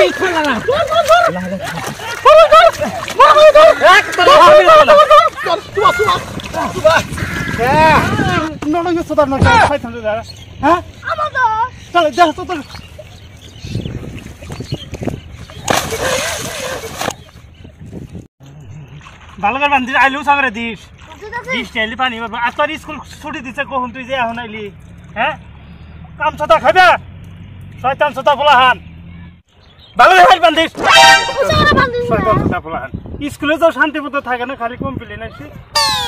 এই খালা না ভালো করে বান্ধি আইলেও সাগরে দিস চাইলে পানি আর তোর স্কুল ছুটি দিচ্ছে কখন তুই যে এখন আইলি হ্যাঁ কাম ছটা খাবে শয়তান ছটা ফোলাহান ভালো করে বান্ধিস শয়তান ছটা ফোলাহান স্কুলে তো শান্তি মতো থাকে না খালি কমপ্লেন আসছি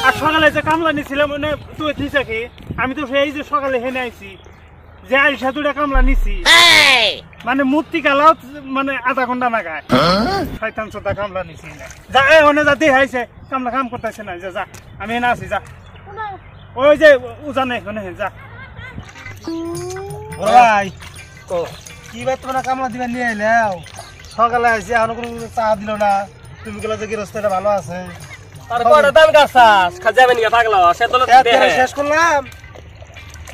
আর সকালে যে কামলা নিছিলাম মানে তুই দিস কি আমি তো সেই যে সকালে হেনে আইছি যে আইসা দুটা কামলা নিছি মানে মূর্তি কালাও মানে আধা ঘন্টা না গায় শয়তান ছটা কামলা নিছি যা ওনে যা দেখাইছে কামলা কাম করতেছে না যা আমি এনে আছি যা ওই যে উজানে ওখানে যা ভাই কি ভাই তোমরা কামলা দিবা নিয়ে এলাও সকালে আসি এখন কোনো চা দিল না তুমি গেলে যে গৃহস্থটা ভালো আছে আর কয়টা দান গাছাস খাজাবে নিয়ে পাগলা সে তো শেষ করলাম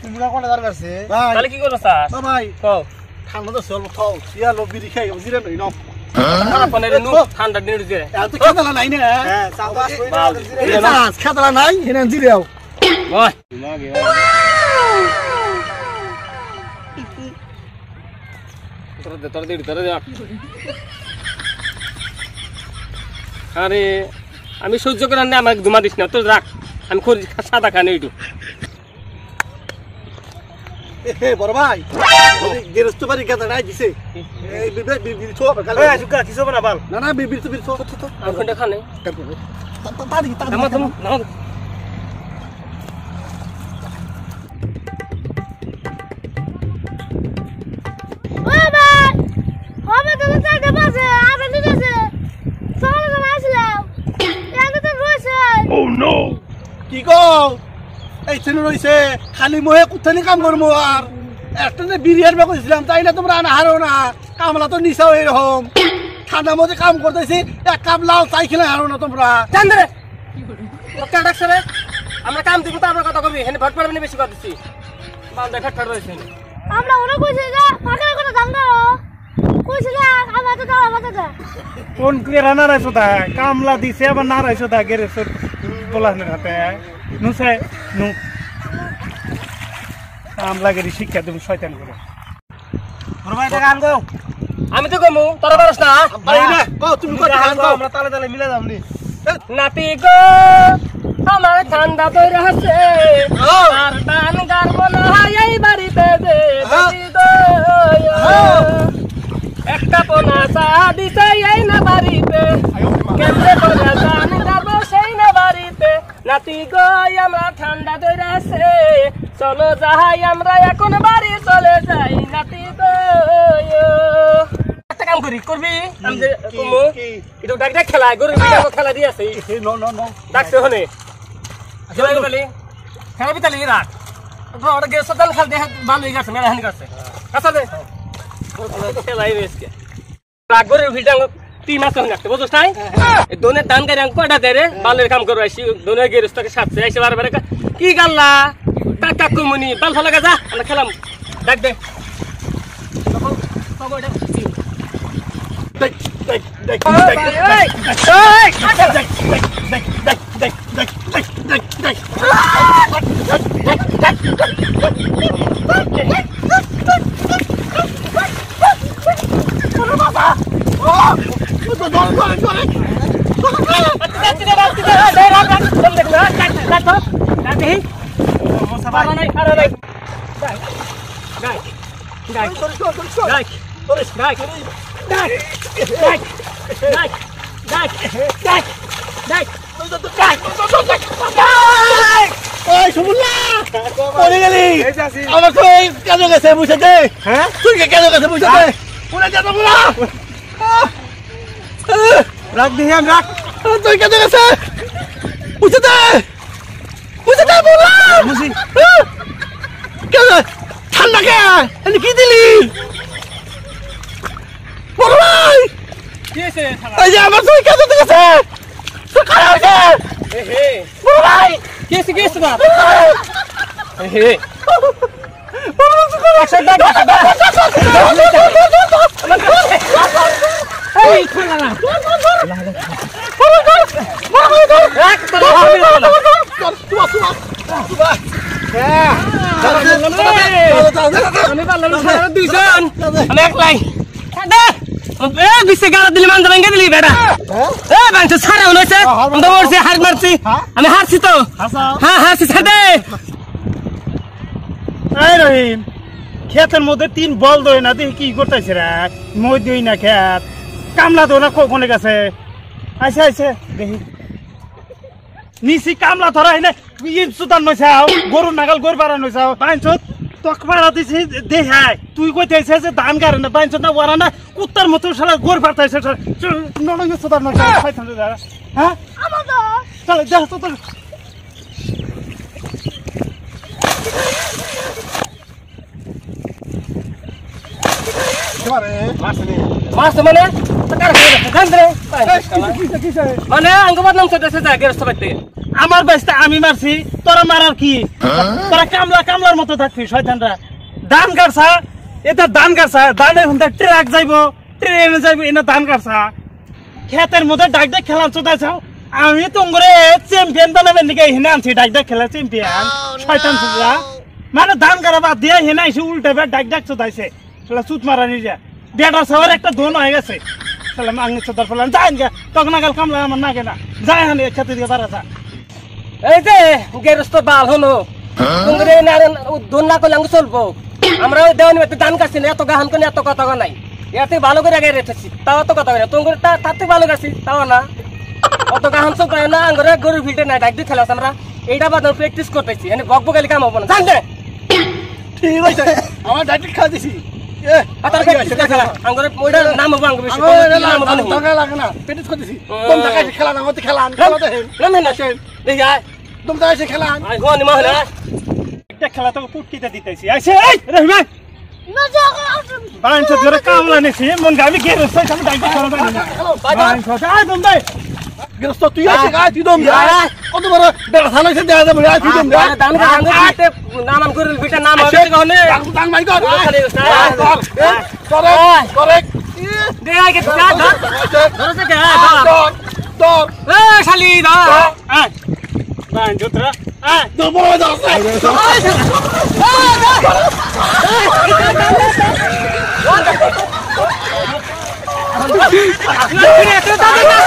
তুমি কোনটা দান গাছে তাহলে কি করছ স্যার ভাই কও ঠান্ডা তো চল খাও ইয়া লো বিড়ি খাই জিরে নই নাও আপনে নু ঠান্ডা দিন দিছে এত খেতলা নাই না হ্যাঁ চাবাস কই না খেতলা নাই হেনা জিরেও ওই লাগে তোর দে আরে আমি সহ্য করে না আমাকে ঘুমা দিস না তোর রাখ আমি খড়ি সাদা খানে একটু বড় ভাই গৃহস্থ বাড়ি গাদা নাই দিছে এই বিবি ছো কালে এই সুকা কিসো না বাল না না বিবি ছো আমি কোনটা খানে তাড়ি নামা নামা কি গো এই ছেলে রইছে খালি মোহে কুথানি কাম করবো আর একটা যে বিরিয়ার বেগ কইছিলাম তাই না তোমরা না হারো না কামলা তো নিছাও এরকম ঠান্ডা মধ্যে কাম করতেছি এক কাপ লাল চাই খেলে হারো না তোমরা জান রে ওটা ডাকছে রে আমরা কাম দিব তো আমরা কথা কবি হেনে ভট পারবি না বেশি কথা দিছি বাল দেখা ঠাড় রইছে আমরা ওরা কইছে যে ফাঁকার কথা জান না কইছে যে আমরা তো দাও আমাদের দা কোন ক্লিয়ার না রাইছো তা কামলা দিছে আবার না রাইছো তা গেরে সর বলানে হাতে নুসে নু কামলা গেরি শিক্ষা দেব শয়তান করে বড় ভাই টাকা আন গো আমি তো কমু তোরা পারছ না পারি না কও তুমি কথা আন গো আমরা তালে তালে মিলে যামনি নাতি গো আমার ঠান্ডা বই রহছে আর দান গারব না এই বাড়িতে যে নাতি গো একটা পোনা চা দিতে এই না বাড়িতে কেমনে করে দান গারব সেই না বাড়িতে নাতি গো আমরা ঠান্ডা দই রহছে চলো যাই আমরা এখন বাড়ি চলে যাই নাতি গো একটা কাম করি করবি আমি যে কমু এটা ডাক ডাক খেলা গরু বিটা খেলা দি আছে নো নো নো ডাকছে হনে খেলা গলি খেলা বিতালি রাখ তো ওটা গেছে তাল খেল দেখ ভালো হয়ে গেছে মেলা হানি করছে কাছে দে খেলাই রেসকে রাগ গরু ভিটা 3 মাস হয়ে গেছে বুঝছস নাই এই দোনে দান করে আং কয়টা দে রে বালের কাম করো আইছি দোনে গেরস্তকে সাথে আইছে বারবার কি গাল্লা টাকা কমুনি বাল ফলা যা আমরা খেলাম ডাক দে তবে এটা আমার তো কেন গেছে বুঝে দে হ্যাঁ তুই কেন গেছে বুঝে দে পুরা যা তো বলা রাখ দিহি আম রাখ তুই কেন গেছে বুঝে দে বলা বুঝি কেন ঠান্ডা কে এনে কি দিলি বড় ভাই কি হইছে এই যে আমার তুই কেন গেছে তুই খারাপ হইছে হে বড় ভাই কি হইছে বাপ হে 100 টাকা আমি পারলাম না সারা দুইজন আমি একলাই দে বিশে গাড়া দিলি মান ভেঙে দিলি বেটা বাঞ্চ সারা হইছে আমি তো মরছি হার মারছি আমি হারছি তো হ্যাঁ হারছি ছাড়ে এই রহিম ক্ষেতের মধ্যে 3 বল দই না দেখি কি করতেছে রে মই দই না ক্ষেত কামলা দো না কোনে গেছে আইছে আইছে দেখি নিসি কামলা ধরা হইলে ইন সুতান নইছাও গরু নাগাল গর পারা নইছাও বাইনছত তক পারা দিছি দেখাই তুই কইতেছে যে ধান গারে না বাইনছত না ওরা না কুত্তার মতো শালা গর পারতাইছে নড়ে সুতান নইছাও খাইতাম হ্যাঁ আমার তো চল দেখ তো তো মাছ মানে টাকা খান রে মানে আঙ্গ বদনাম করতেছে যা গেরস্ত বাইতে আমার বাইসটা আমি মারছি তোরা মারার কি তোরা কামলার মতো থাকবি শয়তানরা ধান কাটছা এটা ধান কাটছা ধানের হুন্দা ট্রাক যাইবো ট্রেনে যাইবো এনে ধান কাটছা ক্ষেতের মধ্যে ডাক ডাক খেলার চোদাইছাও আমি তোমরে চ্যাম্পিয়ন বানাবেন নাকি হেনে আনছি ডাক ডাক খেলা চ্যাম্পিয়ন শয়তান সুজা মানে ধান কাটা বাদ দিয়ে হেনে এসে উল্টে ডাক ডাক চোদাইছে সেটা চুত মারা নিজে বেটার সবার একটা ধন হয়ে গেছে তাহলে মাংনি চোদার ফেলাম যাই গে তখন নাগাল কামলা আমার নাগে না যাই হানি খেতে দিয়ে বাড়া যা এই যে গেরস্ত বাল হলো তোমরে না দোন না করলে আঙ্গ চলবো আমরা ওই দেওয়ানি বাড়িতে দান কাটছি না এত গাহান করে এত কথা নাই এতে ভালো করে আগে রেখেছি তাও তো কথা না তোমরে তার থেকে ভালো কাটছি তাও না অত গাহান চল পায় না আঙ্গরে গরু ফিল্টে না ডাক দিয়ে খেলাস আমরা এইটা বাদ প্র্যাকটিস করতেছি এনে বকবকালি কাম হবো না জান দে ঠিক আছে আমার ডাইরেক্ট খা দিছি আতার প্র্যাকটিস খেলা আঙ্গরে ওইটা নাম হবো আঙ্গ বেশি নাম হবো না টাকা লাগে না প্র্যাকটিস করতেছি তোম টাকা এসে খেলা না হতে খেলান খেলা দেখেন না না দেখি আয় তোম টাকা এসে খেলান আয় হনি মহলা একটা খেলা তোকে পুটকিতে দিতেছি আইছে এই রহিমা না যাও বাঞ্চ ধরে কামলা নিছি মন গাবি কে রসই আমি ডাইতে খেলা জানি না বাঞ্চ আয় দম দে গেরস্ত তুই এসে গায় তুই দম কত বড় বেড়া থানা এসে দেয়া যাবে তুই দম দান আঙ্গ নাম করে বিটা নাম হবে কহনে দান মাই কর করে দে আয় কে ধর ধর সে কে তোর এ শালি ধর আয় বাঞ্চ ধরে আয় দবো দাসে আরে এত দাদা